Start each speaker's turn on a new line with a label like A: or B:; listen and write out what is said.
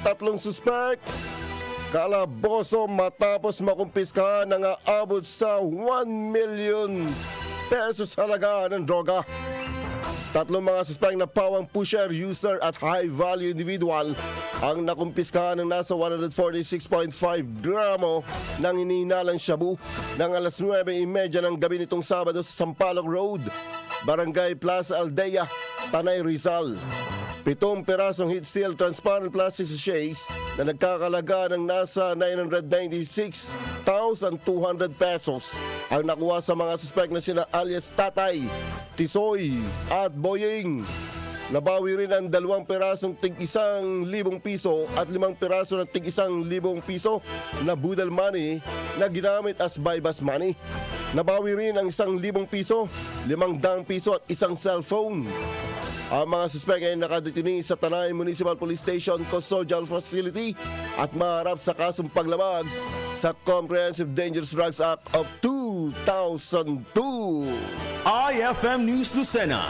A: tatlong suspek. Kalaboso matapos makumpiskahan ng aabot sa 1 million pesos halaga ng droga. Tatlong mga suspect na pawang pusher, user at high-value individual ang nakumpiskahan ng nasa 146.5 gramo ng hinihinalang shabu ng alas 9:30 ng gabi nitong Sabado sa Sampaloc Road, Barangay Plaza Aldea, Tanay, Rizal. 7 pirasong heat seal transparent plastic sachets na nagkakalaga ng nasa 996,200 pesos ang nakuha sa mga suspect na sina alias Tatay, Tisoy at Boying. Nabawi rin ang 2 pirasong tig-1,000 piso at 5 piraso ng tig-1,000 piso na budal money na ginamit as buy-bus money. Nabawi rin ang 1,000 piso, 500 piso at isang cellphone. Ang mga suspect ay nakadetini sa Tanay Municipal Police Station Custodial Facility at maharap sa kasong paglabag sa Comprehensive Dangerous Drugs Act of 2002.
B: IFM News Lucena.